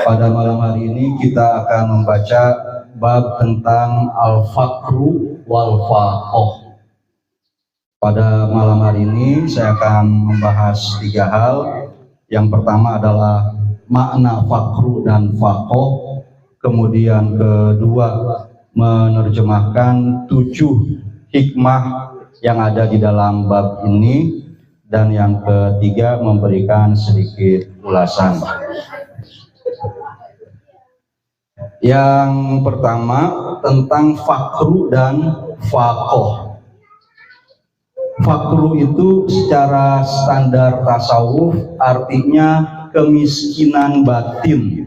Pada malam hari ini kita akan membaca bab tentang al-faqru wal faqoh. Pada malam hari ini saya akan membahas 3 hal. Yang pertama adalah makna faqru dan faqoh. Kemudian kedua, menerjemahkan 7 hikmah yang ada di dalam bab ini. Dan yang ketiga, memberikan sedikit ulasan. Yang pertama tentang faqru dan faqoh. Faqru itu secara standar tasawuf artinya kemiskinan batin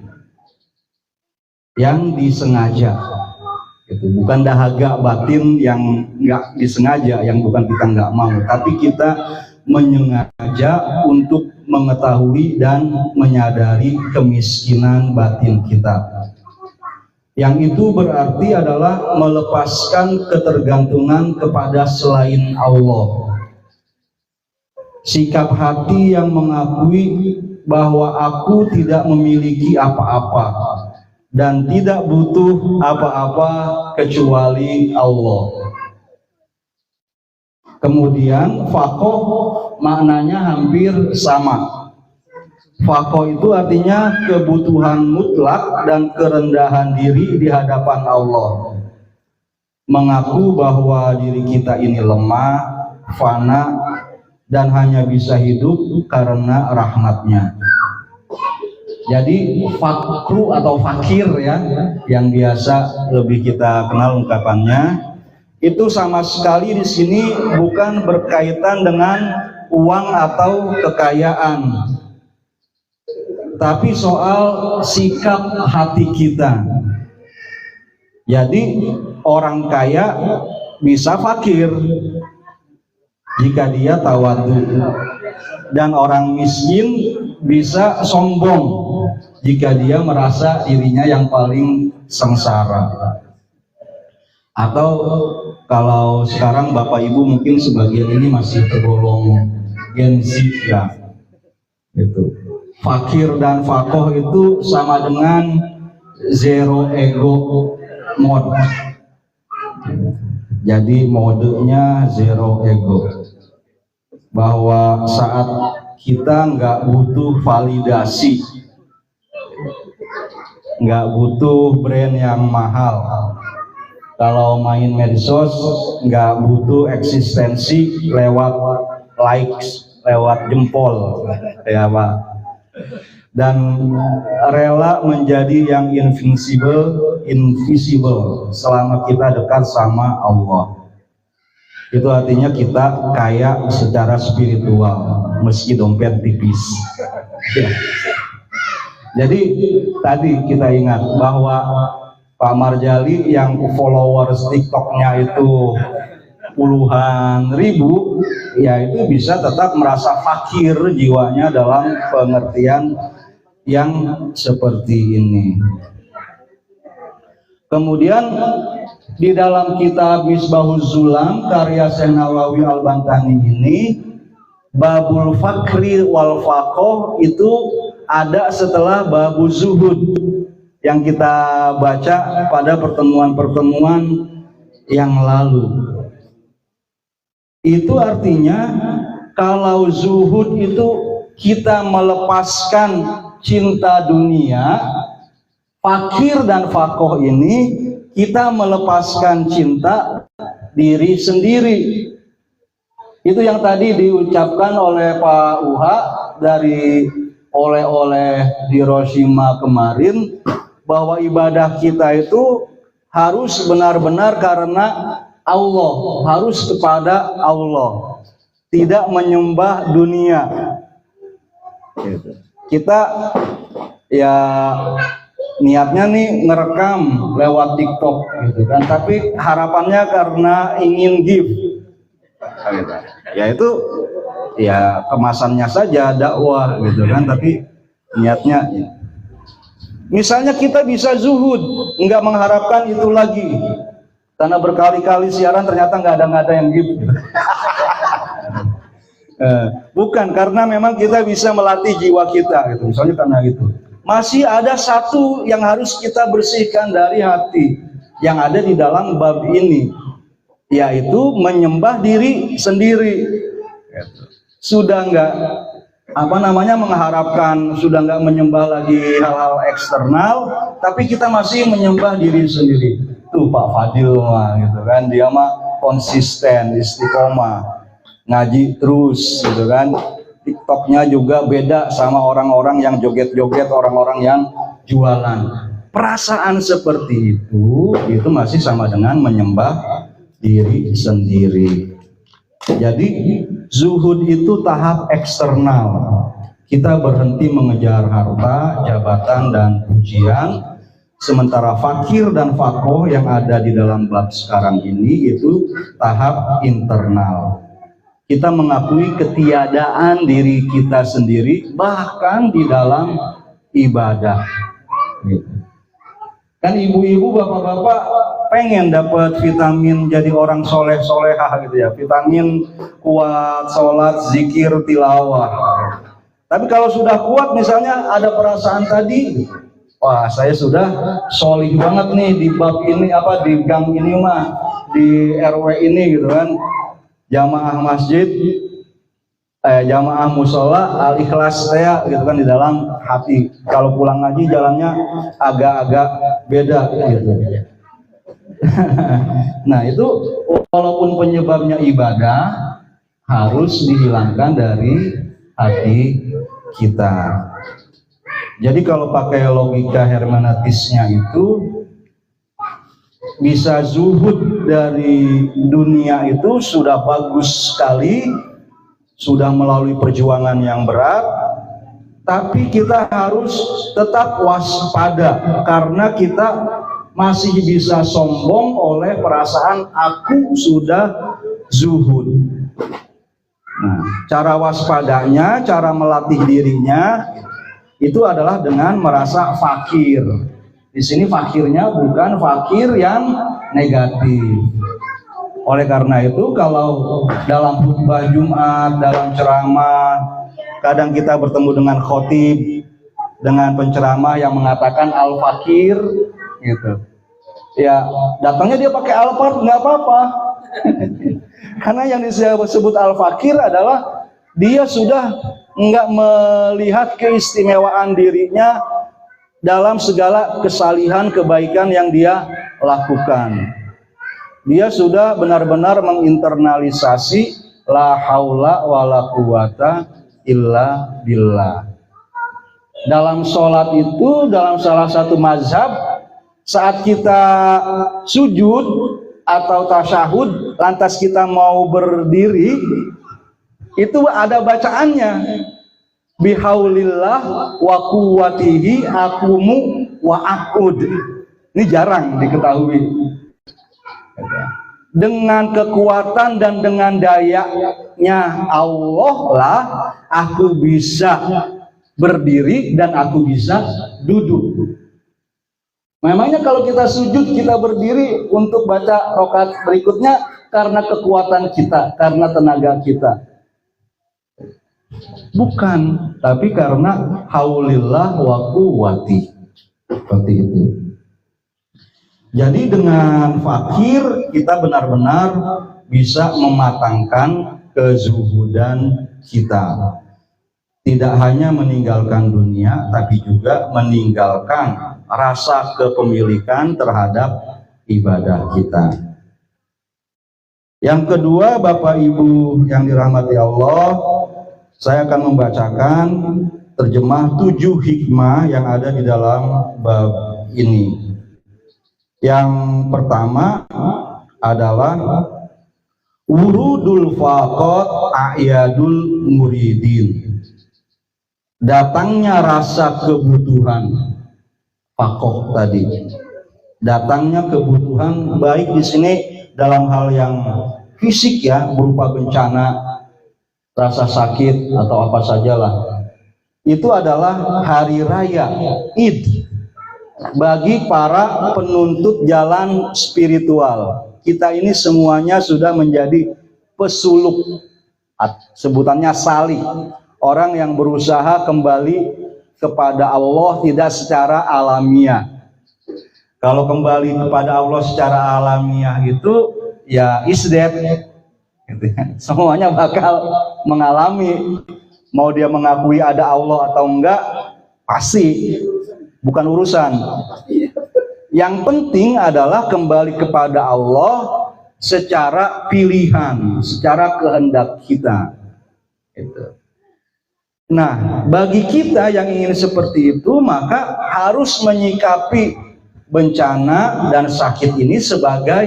yang disengaja. Itu bukan dahaga batin yang nggak disengaja, yang bukan kita nggak mau, tapi kita menyengaja untuk mengetahui dan menyadari kemiskinan batin kita. Yang itu berarti adalah melepaskan ketergantungan kepada selain Allah. Sikap hati yang mengakui bahwa aku tidak memiliki apa-apa dan tidak butuh apa-apa kecuali Allah. Kemudian faqoh maknanya hampir sama. Faqoh itu artinya kebutuhan mutlak dan kerendahan diri di hadapan Allah. Mengaku bahwa diri kita ini lemah, fana, dan hanya bisa hidup karena rahmatnya. Jadi faqru atau fakir ya, yang biasa lebih kita kenal ungkapannya, itu sama sekali di sini bukan berkaitan dengan uang atau kekayaan, tapi soal sikap hati kita. Jadi orang kaya bisa fakir jika dia tawadhu, dan orang miskin bisa sombong jika dia merasa dirinya yang paling sengsara. Atau kalau sekarang Bapak Ibu mungkin sebagian ini masih tergolong Gen Z ya, gitu. Fakir dan faqoh itu sama dengan zero ego mode. Jadi modenya zero ego, bahwa saat kita nggak butuh validasi, nggak butuh brand yang mahal. Kalau main medsos nggak butuh eksistensi lewat likes, lewat jempol, ya Pak. Dan rela menjadi yang invisible selama kita dekat sama Allah. Itu artinya kita kaya secara spiritual meski dompet tipis. Jadi tadi kita ingat bahwa Pak Marjali yang followers TikToknya itu puluhan ribu, ya itu bisa tetap merasa fakir jiwanya dalam pengertian yang seperti ini. Kemudian di dalam kitab Misbahuz Zulam karya Syekh Nawawi Al-Bantani ini, babul fakri wal faqoh itu ada setelah babul zuhud yang kita baca pada pertemuan-pertemuan yang lalu. Itu artinya kalau zuhud itu kita melepaskan cinta dunia, fakir dan faqoh ini kita melepaskan cinta diri sendiri. Itu yang tadi diucapkan oleh Pak Uha dari oleh-oleh di Hiroshima kemarin, bahwa ibadah kita itu harus benar-benar karena Allah, harus kepada Allah, tidak menyembah dunia. Kita ya niatnya nih ngerekam lewat TikTok gitu kan, tapi harapannya karena ingin give. Ya itu ya kemasannya saja dakwah gitu kan, tapi niatnya ya. Misalnya kita bisa zuhud, nggak mengharapkan itu lagi, karena berkali-kali siaran ternyata nggak ada yang give. Bukan, karena memang kita bisa melatih jiwa kita gitu, misalnya karena itu. masih ada satu yang harus kita bersihkan dari hati yang ada di dalam bab ini, yaitu menyembah diri sendiri. Sudah nggak mengharapkan, sudah nggak menyembah lagi hal-hal eksternal, tapi kita masih menyembah diri sendiri. Tuh Pak Fadil mah gitu kan, dia mah konsisten, istiqomah, ngaji terus gitu kan. TikToknya juga beda sama orang-orang yang joget-joget, orang-orang yang jualan. Perasaan seperti itu masih sama dengan menyembah diri sendiri. Jadi zuhud itu tahap eksternal. Kita berhenti mengejar harta, jabatan, dan pujian. Sementara fakir dan fakoh yang ada di dalam bab sekarang ini itu tahap internal. Kita mengakui ketiadaan diri kita sendiri, bahkan di dalam ibadah. Kan ibu-ibu, bapak-bapak pengen dapat vitamin jadi orang soleh-solehah gitu ya, vitamin kuat, sholat, zikir, tilawah. Tapi kalau sudah kuat, misalnya ada perasaan tadi, wah saya sudah solih banget nih di bab ini, di gang ini mah, di RW ini gitu kan. Jamaah masjid, jamaah musola, al-ikhlas saya gitu kan di dalam hati. Kalau pulang ngaji jalannya agak-agak beda gitu. Nah itu walaupun penyebabnya ibadah, harus dihilangkan dari hati kita. Jadi kalau pakai logika hermeneutisnya itu, bisa zuhud dari dunia itu sudah bagus sekali, sudah melalui perjuangan yang berat, tapi kita harus tetap waspada karena kita masih bisa sombong oleh perasaan aku sudah zuhud. Nah, cara waspadanya, cara melatih dirinya itu adalah dengan merasa fakir. Di sini fakirnya bukan fakir yang negatif. Oleh karena itu, kalau dalam khutbah Jumat, dalam ceramah, kadang kita bertemu dengan khotib, dengan penceramah yang mengatakan al-fakir, gitu. Ya, datangnya dia pakai al-fard, nggak apa-apa. Karena yang disebut al-fakir adalah dia sudah nggak melihat keistimewaan dirinya dalam segala kesalihan kebaikan yang dia lakukan. Dia sudah benar-benar menginternalisasi la haula wala quwata illa billah. Dalam sholat itu, dalam salah satu mazhab, saat kita sujud atau tasyahud, lantas kita mau berdiri, itu ada bacaannya. Bihaulillah wa quwwatihi akumu wa aqud. Ini jarang diketahui. Dengan kekuatan dan dengan dayanya Allah lah aku bisa berdiri dan aku bisa duduk. Memangnya kalau kita sujud, kita berdiri untuk baca rakaat berikutnya karena kekuatan kita, karena tenaga kita. Bukan, tapi karena haulillah wa quwwati. Seperti itu. Jadi dengan fakir kita benar-benar bisa mematangkan kezuhudan kita. Tidak hanya meninggalkan dunia, tapi juga meninggalkan rasa kepemilikan terhadap ibadah kita. Yang kedua, Bapak Ibu yang dirahmati Allah, saya akan membacakan terjemah 7 hikmah yang ada di dalam bab ini. Yang pertama adalah wurudul faqat a'yadul muridin. Datangnya rasa kebutuhan, faqah tadi. Datangnya kebutuhan baik di sini dalam hal yang fisik ya, berupa bencana, rasa sakit atau apa sajalah. Itu adalah hari raya Id bagi para penuntut jalan spiritual. Kita ini semuanya sudah menjadi pesuluk, sebutannya salih, orang yang berusaha kembali kepada Allah tidak secara alamiah. Kalau kembali kepada Allah secara alamiah itu ya is dead, gitu ya. Semuanya bakal mengalami, mau dia mengakui ada Allah atau enggak pasti bukan urusan. Yang penting adalah kembali kepada Allah secara pilihan, secara kehendak kita. Gitu. Nah, bagi kita yang ingin seperti itu, maka harus menyikapi bencana dan sakit ini sebagai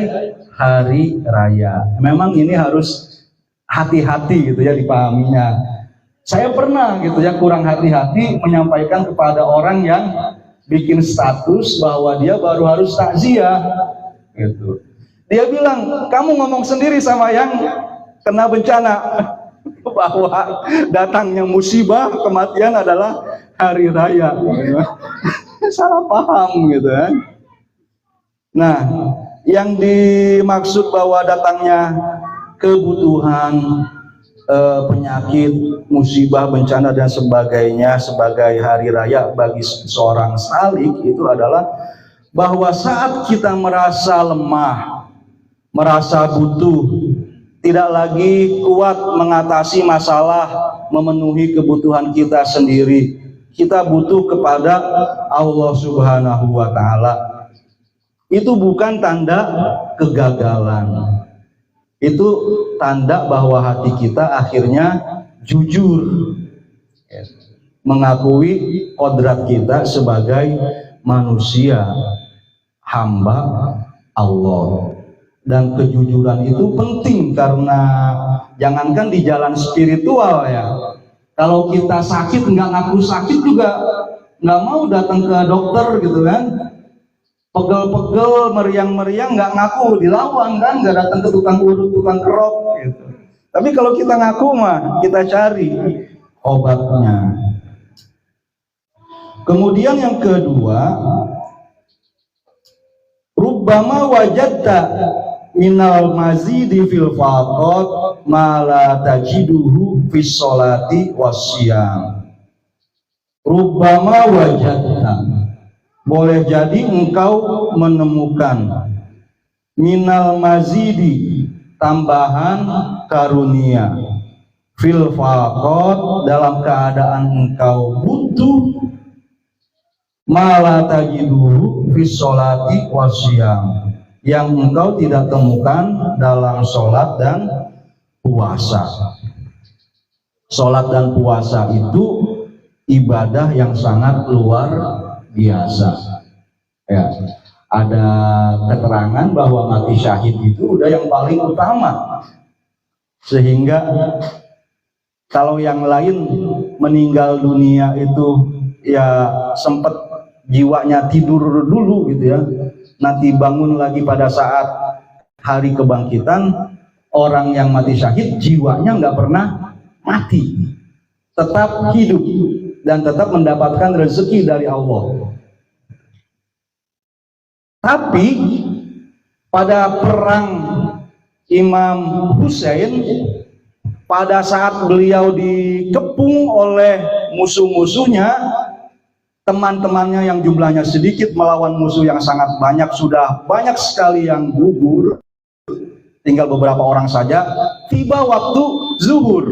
hari raya. Memang ini harus hati-hati gitu ya dipahaminya. Saya pernah gitu ya kurang hati-hati menyampaikan kepada orang yang bikin status bahwa dia baru harus takziah gitu. Dia bilang, kamu ngomong sendiri sama yang kena bencana bahwa datangnya musibah, kematian adalah hari raya. Salah paham gitu kan. Nah, yang dimaksud bahwa datangnya kebutuhan, penyakit, musibah, bencana dan sebagainya sebagai hari raya bagi seorang salik itu adalah bahwa saat kita merasa lemah, merasa butuh, tidak lagi kuat mengatasi masalah, memenuhi kebutuhan kita sendiri, kita butuh kepada Allah Subhanahu wa Ta'ala. Itu bukan tanda kegagalan, itu tanda bahwa hati kita akhirnya jujur mengakui kodrat kita sebagai manusia, hamba Allah. Dan kejujuran itu penting karena jangankan di jalan spiritual ya, kalau kita sakit nggak ngaku sakit juga nggak mau datang ke dokter gitu kan, pegel-pegel, meriang-meriang nggak ngaku, dilawan kan, nggak datang ke tukang urut, tukang kerok gitu. Tapi kalau kita ngaku mah kita cari obatnya. Kemudian yang kedua, rubbama wajadta minal mazidi fil faqat ma la tajiduhu fis sholati wasyam. Rubbama wajadta, boleh jadi engkau menemukan minal mazidi, tambahan karunia, fil faqat, dalam keadaan engkau butuh, ma la tajiduhu fis sholati wasyam, yang engkau tidak temukan dalam sholat dan puasa. Sholat dan puasa itu ibadah yang sangat luar biasa. Ya, ada keterangan bahwa mati syahid itu udah yang paling utama. Sehingga kalau yang lain meninggal dunia itu ya sempat jiwanya tidur dulu gitu ya, nanti bangun lagi pada saat hari kebangkitan. Orang yang mati syahid jiwanya nggak pernah mati, tetap hidup dan tetap mendapatkan rezeki dari Allah. Tapi pada perang Imam Husain, pada saat beliau dikepung oleh musuh-musuhnya, teman-temannya yang jumlahnya sedikit melawan musuh yang sangat banyak, sudah banyak sekali yang gugur, tinggal beberapa orang saja. Tiba waktu zuhur,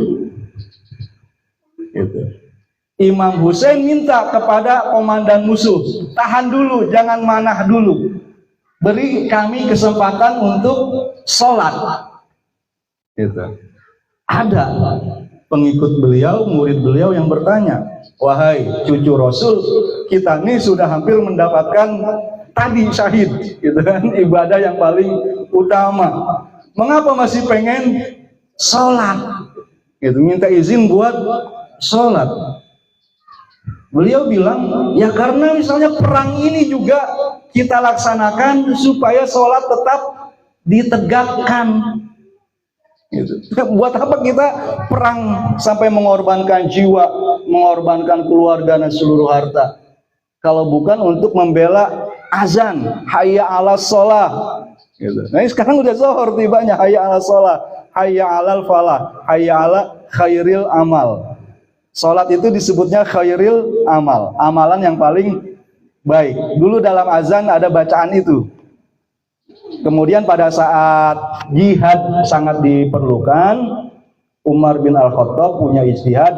gitu. Imam Husain minta kepada komandan musuh, tahan dulu, jangan manah dulu, beri kami kesempatan untuk sholat. Gitu. Ada pengikut beliau, murid beliau yang bertanya, wahai cucu Rasul, kita ini sudah hampir mendapatkan tadi syahid, gitu kan, ibadah yang paling utama. Mengapa masih pengen sholat? Gitu, minta izin buat sholat. Beliau bilang, ya karena misalnya perang ini juga kita laksanakan supaya sholat tetap ditegakkan. Gitu. Buat apa kita perang sampai mengorbankan jiwa, mengorbankan keluarga dan seluruh harta, kalau bukan untuk membela azan, hayya ala sholah. Gitu. Nah, sekarang udah zuhur tibanya, hayya ala sholah, hayya alal falah, hayya ala khairil amal. Sholat itu disebutnya khairil amal, amalan yang paling baik. Dulu dalam azan ada bacaan itu. Kemudian pada saat jihad sangat diperlukan, Umar bin Al-Khattab punya ijtihad,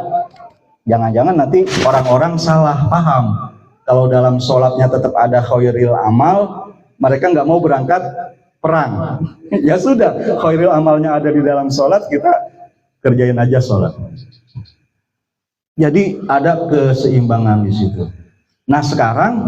jangan-jangan nanti orang-orang salah paham. Kalau dalam sholatnya tetap ada khairil amal, mereka nggak mau berangkat perang. Ya sudah, khairil amalnya ada di dalam sholat, kita kerjain aja sholat. Jadi ada keseimbangan di situ. Nah sekarang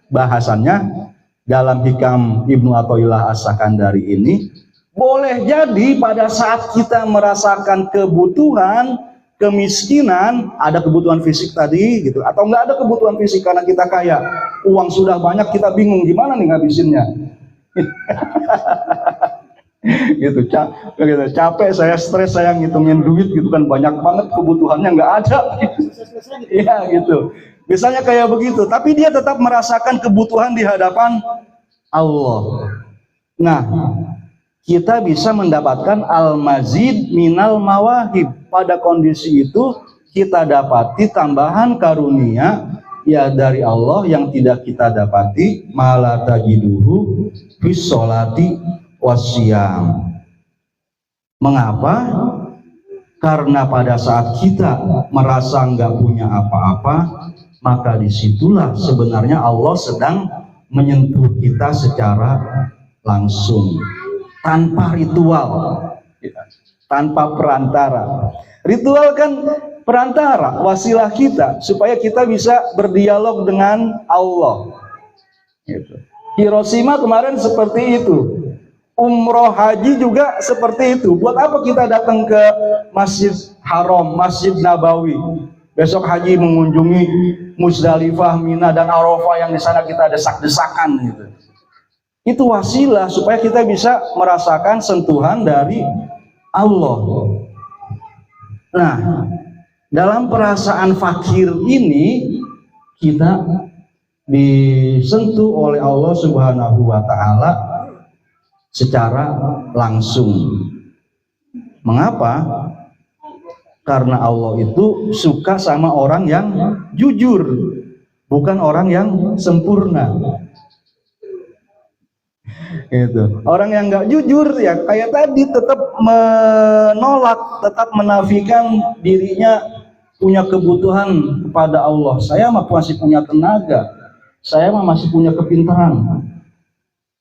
bahasannya dalam hikam Ibnu Athaillah As-Sakandari ini, boleh jadi pada saat kita merasakan kebutuhan, kemiskinan, ada kebutuhan fisik tadi gitu, atau nggak ada kebutuhan fisik karena kita kaya, uang sudah banyak, kita bingung gimana nih ngabisinnya. Gitu, capek saya, stres saya ngitungin duit gitu kan, banyak banget kebutuhannya nggak ada. Iya gitu. Misalnya kayak begitu, tapi dia tetap merasakan kebutuhan di hadapan Allah. Nah, kita bisa mendapatkan al-mazid minal mawahib. Pada kondisi itu kita dapati tambahan karunia ya dari Allah yang tidak kita dapati, mala tajiduhu fis sholati wasyam. Mengapa? Karena pada saat kita merasa nggak punya apa-apa, maka disitulah sebenarnya Allah sedang menyentuh kita secara langsung, tanpa ritual, tanpa perantara. Ritual kan perantara, wasilah kita supaya kita bisa berdialog dengan Allah. Hiroshima kemarin seperti itu. Umroh haji juga seperti itu. Buat apa kita datang ke Masjid Haram, Masjid Nabawi? Besok haji mengunjungi Muzdalifah, Mina dan Arafah yang di sana kita desak-desakan gitu. Itu wasilah supaya kita bisa merasakan sentuhan dari Allah. Nah, dalam perasaan fakir ini kita disentuh oleh Allah Subhanahu wa taala secara langsung. Mengapa? Karena Allah itu suka sama orang yang jujur, bukan orang yang sempurna. Gitu. Orang yang nggak jujur ya kayak tadi, tetap menolak, tetap menafikan dirinya punya kebutuhan kepada Allah. Saya masih punya tenaga, saya masih punya kepintaran.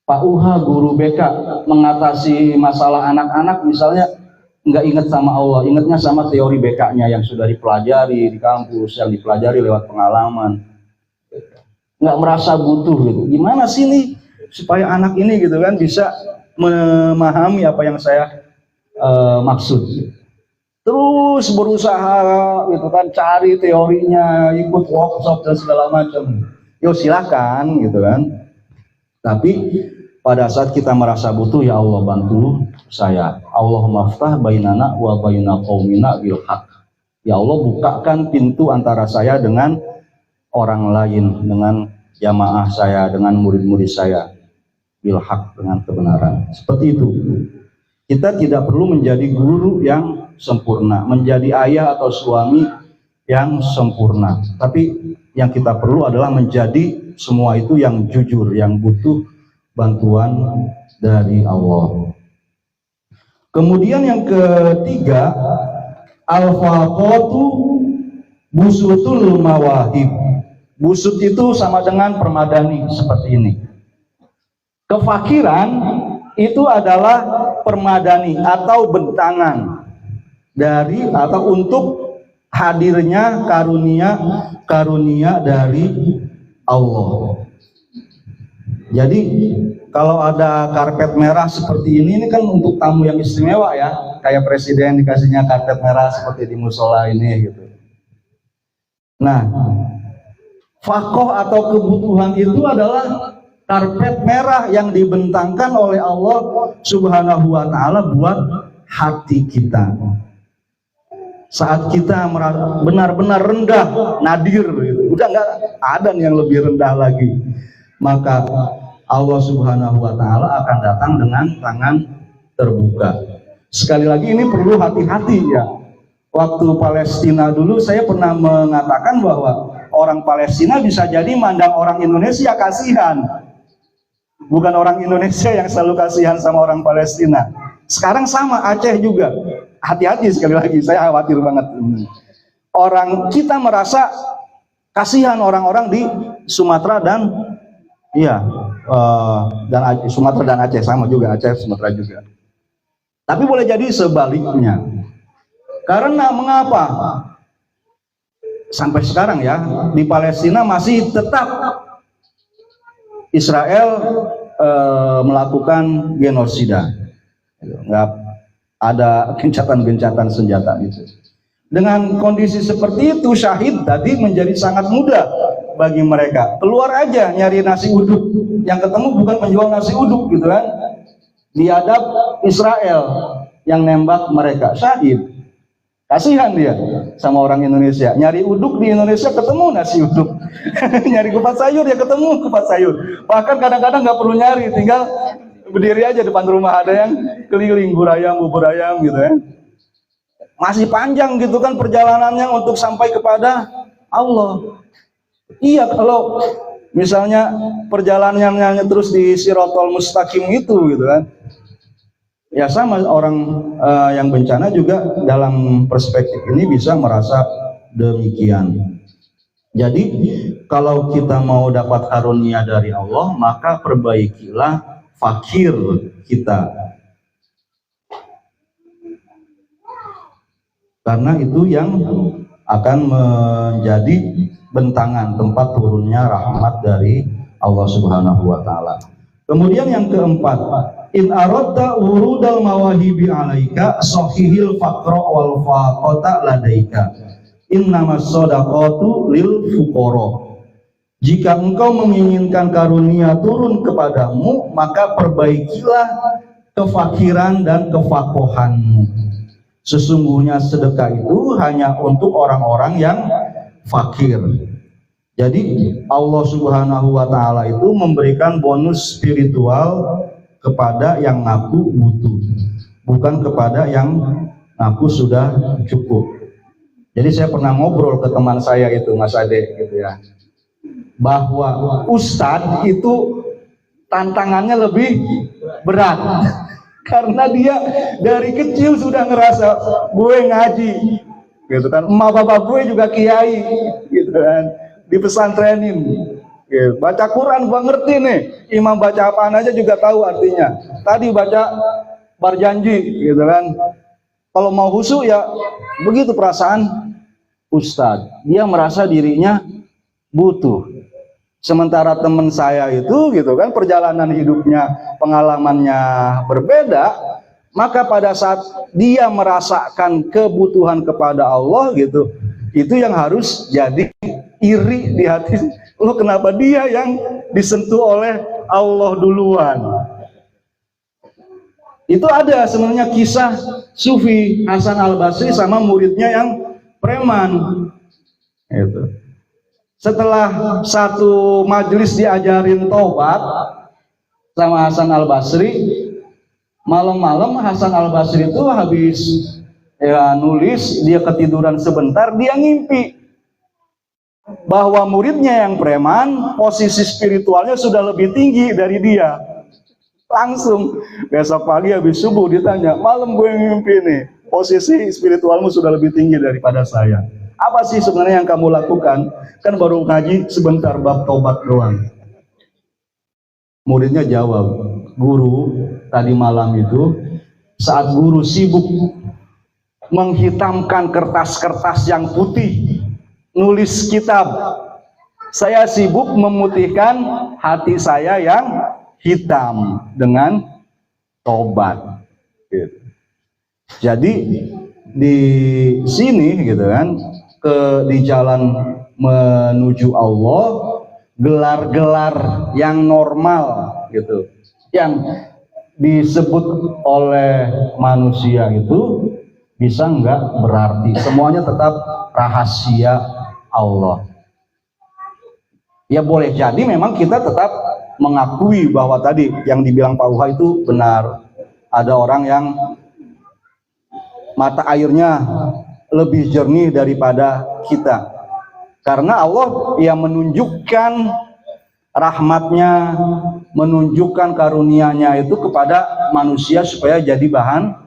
Pak UH, guru BK, mengatasi masalah anak-anak misalnya, nggak ingat sama Allah, ingatnya sama teori BK-nya yang sudah dipelajari di kampus, yang dipelajari lewat pengalaman. Nggak merasa butuh gitu. Gimana sih nih supaya anak ini gitu kan bisa memahami apa yang saya maksud. Terus berusaha gitu kan, cari teorinya, ikut workshop dan segala macam. Yo silakan gitu kan. Tapi pada saat kita merasa butuh, ya Allah bantu saya. Allahumma ftah bainana wa baina qaumina bil haq. Ya Allah bukakan pintu antara saya dengan orang lain, dengan jamaah saya, dengan murid-murid saya, bil haq, dengan kebenaran. Seperti itu. Kita tidak perlu menjadi guru yang sempurna, menjadi ayah atau suami yang sempurna. Tapi yang kita perlu adalah menjadi semua itu yang jujur, yang butuh bantuan dari Allah. Kemudian yang ketiga, al-faqatu busutul mawahib. Busut itu sama dengan permadani seperti ini. Kefakiran itu adalah permadani atau bentangan dari atau untuk hadirnya karunia dari Allah. Jadi kalau ada karpet merah seperti ini kan untuk tamu yang istimewa ya, kayak presiden dikasihnya karpet merah seperti di musola ini gitu. Nah, fakoh atau kebutuhan itu adalah karpet merah yang dibentangkan oleh Allah Subhanahu wa taala buat hati kita. Saat kita benar-benar rendah, nadir gitu. Udah nggak ada yang lebih rendah lagi. Maka Allah Subhanahu wa taala akan datang dengan tangan terbuka. Sekali lagi ini perlu hati-hati ya. waktu Palestina dulu saya pernah mengatakan bahwa orang Palestina bisa jadi mandang orang Indonesia kasihan, bukan orang Indonesia yang selalu kasihan sama orang Palestina. Sekarang sama, Aceh juga. Hati-hati sekali lagi, saya khawatir banget. Orang kita merasa kasihan orang-orang di Sumatera dan Sumatera dan Aceh, sama juga, Aceh Sumatera juga. Tapi boleh jadi sebaliknya. Karena mengapa? Sampai sekarang ya, di Palestina masih tetap Israel melakukan genosida. Nggak ada gencatan-gencatan senjata itu. Dengan kondisi seperti itu, syahid tadi menjadi sangat mudah bagi mereka. Keluar aja nyari nasi uduk, yang ketemu bukan penjual nasi uduk gitu kan. Dihadap Israel yang nembak mereka, syahid. Kasihan dia sama orang Indonesia. Nyari uduk di Indonesia ketemu nasi uduk. Nyari kupat sayur ya ketemu kupat sayur. Bahkan kadang-kadang nggak perlu nyari, tinggal berdiri aja depan rumah, ada yang keliling bubur ayam gitu ya. Masih panjang gitu kan perjalanannya untuk sampai kepada Allah. Iya, kalau misalnya perjalanannya terus di Sirotol Mustaqim itu gitu kan. Ya sama, orang yang bencana juga dalam perspektif ini bisa merasa demikian. Jadi kalau kita mau dapat karunia dari Allah, maka perbaikilah fakir kita. Karena itu yang akan menjadi bentangan tempat turunnya rahmat dari Allah Subhanahu wa taala. Kemudian yang keempat, in aradta urudal mawahibi alaika sahihil faqra wal faqata ladaika innamas shadaqatu lil fuqara. Jika engkau menginginkan karunia turun kepadamu, maka perbaikilah kefakiran dan kefakohanmu. Sesungguhnya sedekah itu hanya untuk orang-orang yang fakir. Jadi Allah Subhanahu wa taala itu memberikan bonus spiritual kepada yang ngaku butuh, bukan kepada yang ngaku sudah cukup. Jadi saya pernah ngobrol ke teman saya itu, Mas Ade gitu ya, bahwa ustadz itu tantangannya lebih berat karena dia dari kecil sudah ngerasa gue ngaji gitu kan, emak bapak gue juga kiai gitu kan, di pesantrenin gitu. Baca Quran gua ngerti nih, imam baca apaan aja juga tahu artinya. Tadi baca berjanji gitu kan, kalau mau khusyuk ya begitu perasaan ustadz, dia merasa dirinya butuh. Sementara teman saya itu gitu kan, perjalanan hidupnya, pengalamannya berbeda, maka pada saat dia merasakan kebutuhan kepada Allah gitu, itu yang harus jadi iri di hati. Loh, kenapa dia yang disentuh oleh Allah duluan? Itu ada sebenarnya kisah Sufi Hasan Al-Basri sama muridnya yang preman. Itu. Setelah satu majelis diajarin taubat sama Hasan Al-Basri, malam-malam Hasan Al-Basri itu habis ya nulis, dia ketiduran sebentar, dia ngimpi bahwa muridnya yang preman posisi spiritualnya sudah lebih tinggi dari dia. Langsung besok pagi habis subuh ditanya, malam gue ngimpi nih, posisi spiritualmu sudah lebih tinggi daripada saya. Apa sih sebenarnya yang kamu lakukan? Kan baru ngaji sebentar bab taubat doang. Muridnya jawab, guru tadi malam itu saat guru sibuk menghitamkan kertas-kertas yang putih, nulis kitab, saya sibuk memutihkan hati saya yang hitam dengan tobat. Gitu. Jadi di sini gitu kan, di jalan menuju Allah, gelar-gelar yang normal gitu, yang disebut oleh manusia itu bisa nggak berarti, semuanya tetap rahasia Allah. Ya boleh jadi memang kita tetap mengakui bahwa tadi yang dibilang Pak Uha itu benar, ada orang yang mata airnya lebih jernih daripada kita. Karena Allah yang menunjukkan rahmatnya, menunjukkan karunia-Nya itu kepada manusia supaya jadi bahan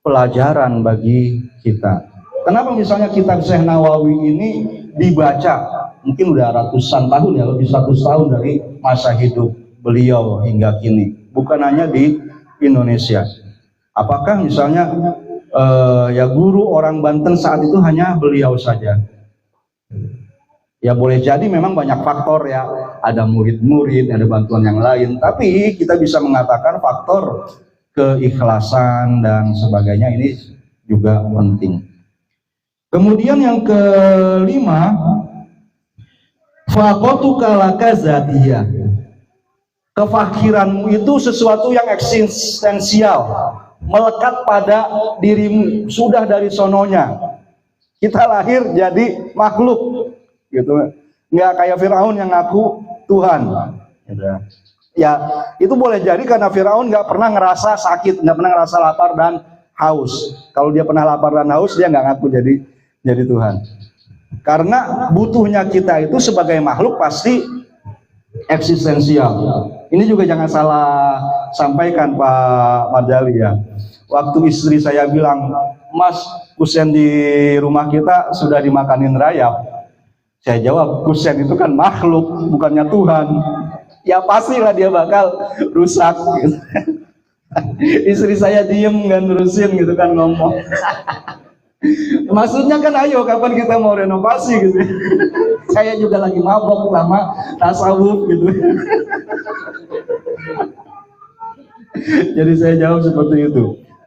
pelajaran bagi kita. Kenapa misalnya kitab Syekh Nawawi ini dibaca? Mungkin udah ratusan tahun ya, lebih 100 tahun dari masa hidup beliau hingga kini. Bukan hanya di Indonesia. Apakah misalnya ya guru orang Banten saat itu hanya beliau saja? Ya boleh jadi memang banyak faktor ya, ada murid-murid, ada bantuan yang lain. Tapi kita bisa mengatakan faktor keikhlasan dan sebagainya ini juga penting. Kemudian yang kelima, faqatuka laka zatiyah. Kefakiranmu itu sesuatu yang eksistensial, melekat pada dirimu, sudah dari sononya. Kita lahir jadi makhluk, gitu. Nggak kayak Firaun yang ngaku Tuhan. Gitu. Ya, itu boleh jadi karena Firaun nggak pernah ngerasa sakit, nggak pernah ngerasa lapar dan haus. Kalau dia pernah lapar dan haus, dia nggak ngaku jadi Tuhan. Karena butuhnya kita itu sebagai makhluk pasti eksistensial. Ini juga jangan salah sampaikan Pak Mardali ya. Waktu istri saya bilang, Mas, kusen di rumah kita sudah dimakanin rayap. Saya jawab, kusen itu kan makhluk, bukannya Tuhan. Ya pastilah dia bakal rusak. Gitu. Istri saya diem nggak nerusin gitu kan ngomong. Maksudnya kan ayo kapan kita mau renovasi gitu. Saya juga lagi mabok sama tasawuf gitu. Jadi saya jawab seperti itu.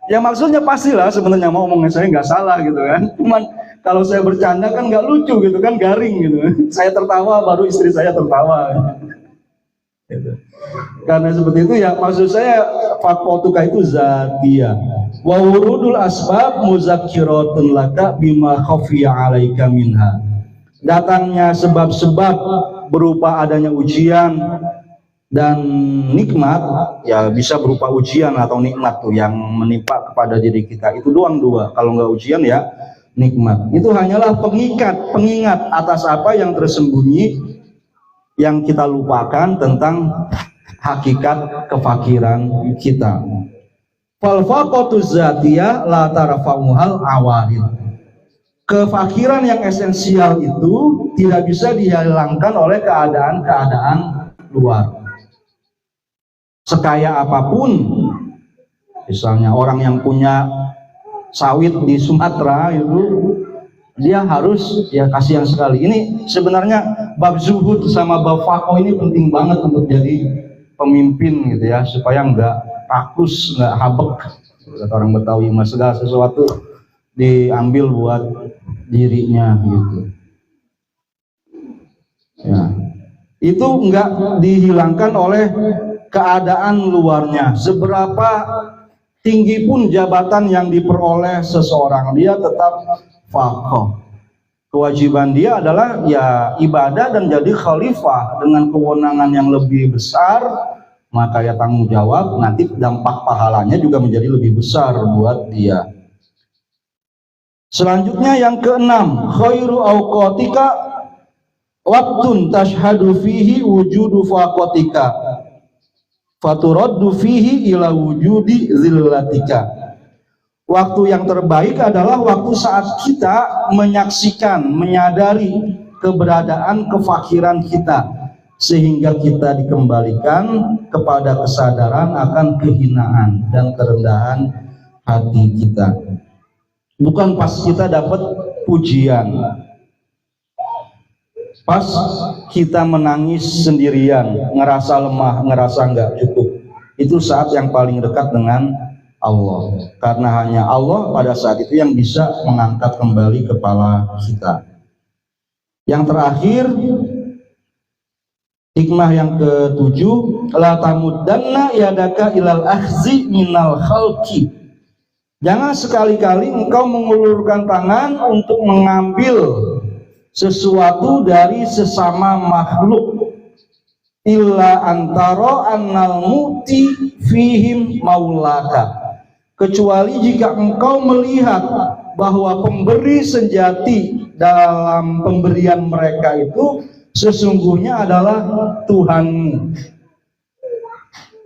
Ya maksudnya pastilah sebenarnya mau omongnya saya nggak salah gitu kan. Cuman kalau saya bercanda kan nggak lucu gitu kan, garing gitu. Saya tertawa baru istri saya tertawa. Gitu. Karena seperti itu ya maksud saya faqatuka itu zatiyah. Wa wurudul asbab muzakkiratun laka bima khafiya 'alaika minha. Datangnya sebab-sebab berupa adanya ujian dan nikmat, ya bisa berupa ujian atau nikmat tuh yang menimpa kepada diri kita. Itu doang dua. Kalau nggak ujian ya nikmat. Itu hanyalah pengingat atas apa yang tersembunyi yang kita lupakan tentang hakikat kefakiran kita. Fal faqatu zatiyah la tarfa'uhal awarid. Kefakiran yang esensial itu tidak bisa dihilangkan oleh keadaan-keadaan luar. Sekaya apapun, misalnya orang yang punya sawit di Sumatera itu, dia harus, ya kasihan sekali. Ini sebenarnya bab zuhud sama bab faqo ini penting banget untuk jadi pemimpin gitu ya, supaya nggak rakus, nggak habek. Kata orang Betawi, mas segala sesuatu diambil buat dirinya gitu. Ya, itu nggak dihilangkan oleh keadaan luarnya. Seberapa tinggi pun jabatan yang diperoleh seseorang, dia tetap faqih. Kewajiban dia adalah ya ibadah dan jadi khalifah dengan kewenangan yang lebih besar, maka ya tanggung jawab nanti dampak pahalanya juga menjadi lebih besar buat dia. Selanjutnya yang keenam, khairu awqatika waktun tashhadu fihi wujudu faqatika faturaddu fihi ila wujudi zillatika. Waktu yang terbaik adalah waktu saat kita menyaksikan, menyadari keberadaan kefakiran kita, sehingga kita dikembalikan kepada kesadaran akan kehinaan dan kerendahan hati kita. Bukan pas kita dapat pujian, pas kita menangis sendirian, ngerasa lemah, ngerasa nggak cukup. Itu saat yang paling dekat dengan Allah, karena hanya Allah pada saat itu yang bisa mengangkat kembali kepala kita. Yang terakhir, hikmah yang ketujuh, la tamuddanna yadaka ilal akhzi minal khalqi. Jangan sekali-kali engkau mengulurkan tangan untuk mengambil sesuatu dari sesama makhluk, illa antara annal muti fihim maulaka, kecuali jika engkau melihat bahwa pemberi sejati dalam pemberian mereka itu sesungguhnya adalah Tuhan.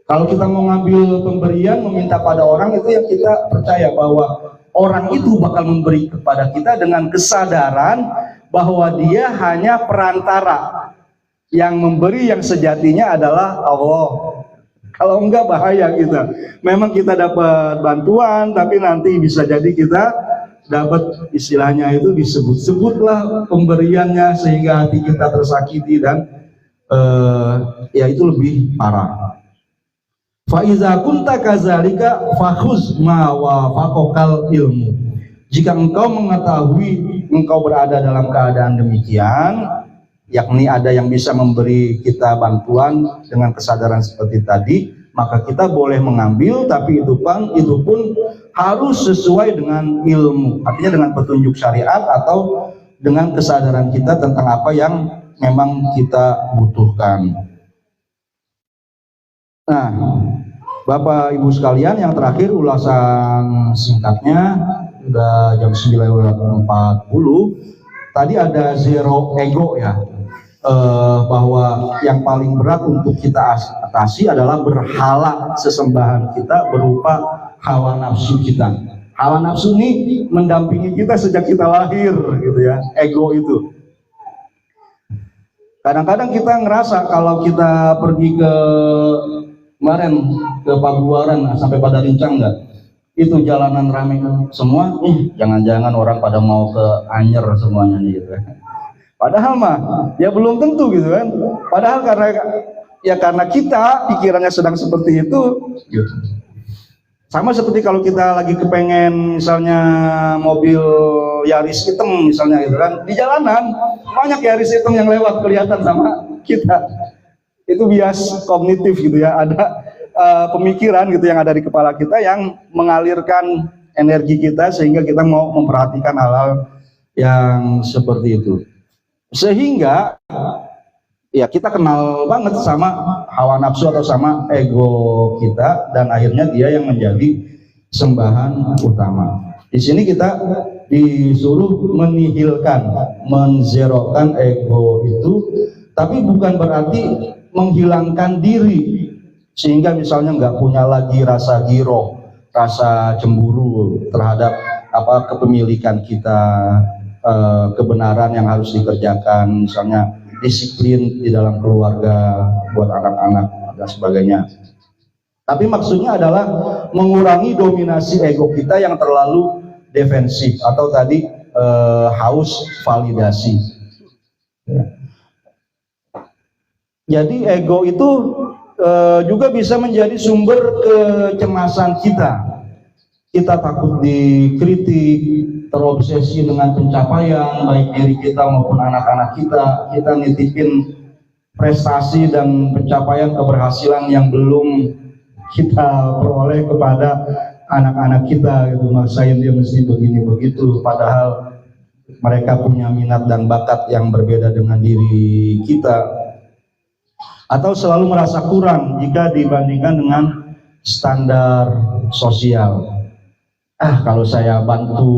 Kalau kita mau ngambil pemberian, meminta pada orang, itu yang kita percaya bahwa orang itu bakal memberi kepada kita dengan kesadaran bahwa dia hanya perantara. Yang memberi yang sejatinya adalah Allah. Kalau enggak bahaya kita. Memang kita dapat bantuan, tapi nanti bisa jadi kita dapat istilahnya itu disebut-sebutlah pemberiannya sehingga hati kita tersakiti dan ya itu lebih parah. Fa iza kunta kadzalika fakhuz ma wafaqal ilmu. Jika engkau mengetahui engkau berada dalam keadaan demikian, yakni ada yang bisa memberi kita bantuan dengan kesadaran seperti tadi, maka kita boleh mengambil, tapi itu pun harus sesuai dengan ilmu, artinya dengan petunjuk syariat atau dengan kesadaran kita tentang apa yang memang kita butuhkan. Nah, Bapak Ibu sekalian, yang terakhir ulasan singkatnya, udah jam 9.40. Tadi ada zero ego ya, bahwa yang paling berat untuk kita atasi adalah berhala sesembahan kita berupa hawa nafsu kita. Hawa nafsu ini mendampingi kita sejak kita lahir gitu ya, ego itu. Kadang-kadang kita ngerasa kalau kita pergi ke kemarin ke Pabuaran sampai pada Rincang enggak, itu jalanan ramai semua, jangan-jangan orang pada mau ke Anyer semuanya nih gitu. Padahal mah ya belum tentu gitu kan. Padahal karena kita pikirannya sedang seperti itu gitu. Sama seperti kalau kita lagi kepengen misalnya mobil Yaris hitam misalnya gitu kan, di jalanan banyak Yaris hitam yang lewat kelihatan sama kita. Itu bias kognitif gitu ya, ada pemikiran gitu yang ada di kepala kita yang mengalirkan energi kita sehingga kita mau memperhatikan hal-hal yang seperti itu. Sehingga ya kita kenal banget sama hawa nafsu atau sama ego kita, dan akhirnya dia yang menjadi sembahan utama. Di sini kita disuruh menihilkan, menzerokan ego itu, tapi bukan berarti menghilangkan diri sehingga misalnya nggak punya lagi rasa giro, rasa cemburu terhadap kepemilikan kita, kebenaran yang harus dikerjakan, misalnya disiplin di dalam keluarga buat anak-anak dan sebagainya. Tapi maksudnya adalah mengurangi dominasi ego kita yang terlalu defensif atau tadi haus validasi. Jadi ego itu juga bisa menjadi sumber kecemasan kita. Kita takut dikritik, terobsesi dengan pencapaian baik diri kita maupun anak-anak kita. Kita nitipin prestasi dan pencapaian keberhasilan yang belum kita peroleh kepada anak-anak kita gitu. Maksain dia mesti begini begitu, padahal mereka punya minat dan bakat yang berbeda dengan diri kita. Atau selalu merasa kurang jika dibandingkan dengan standar sosial. Kalau saya bantu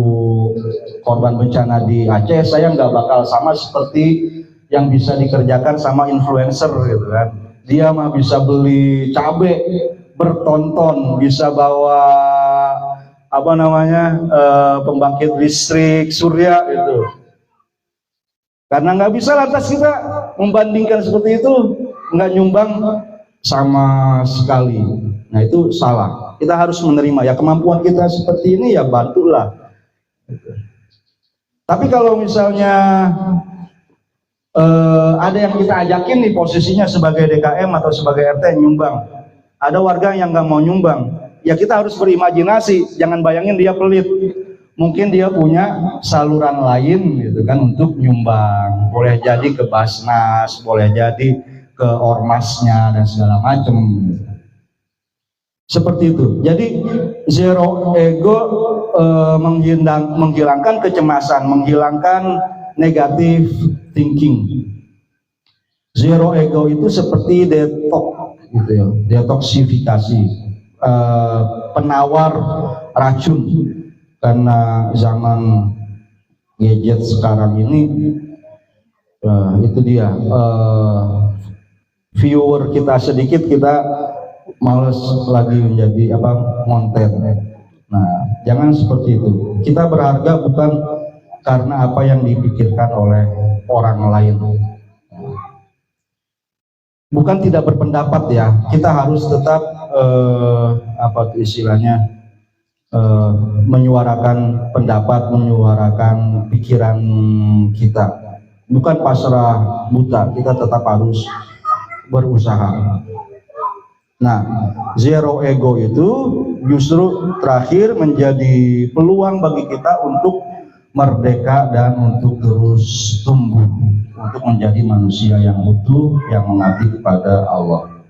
korban bencana di Aceh, saya nggak bakal sama seperti yang bisa dikerjakan sama influencer gitu kan. Dia mah bisa beli cabe bertonton, bisa bawa pembangkit listrik surya gitu. Karena nggak bisa lantas kita membandingkan seperti itu, nggak nyumbang sama sekali. Nah itu salah. Kita harus menerima ya kemampuan kita seperti ini, ya bantulah. Tapi kalau misalnya ada yang kita ajakin nih posisinya sebagai DKM atau sebagai RT nyumbang, ada warga yang nggak mau nyumbang, ya kita harus berimajinasi. Jangan bayangin dia pelit. Mungkin dia punya saluran lain gitu kan untuk nyumbang. Boleh jadi ke Basnas, boleh jadi ke ormasnya dan segala macam. Seperti itu. Jadi zero ego menghilangkan kecemasan, menghilangkan negatif thinking. Zero ego itu seperti detox gitu ya, detoksifikasi, penawar racun. karena zaman gadget sekarang ini itu dia, viewer kita sedikit, kita males lagi menjadi konten. Nah, jangan seperti itu. Kita berharga bukan karena apa yang dipikirkan oleh orang lain. Bukan tidak berpendapat ya, kita harus tetap menyuarakan pendapat, menyuarakan pikiran kita. Bukan pasrah buta, kita tetap harus berusaha. Nah, zero ego itu justru terakhir menjadi peluang bagi kita untuk merdeka dan untuk terus tumbuh, untuk menjadi manusia yang utuh yang mengabdi kepada Allah.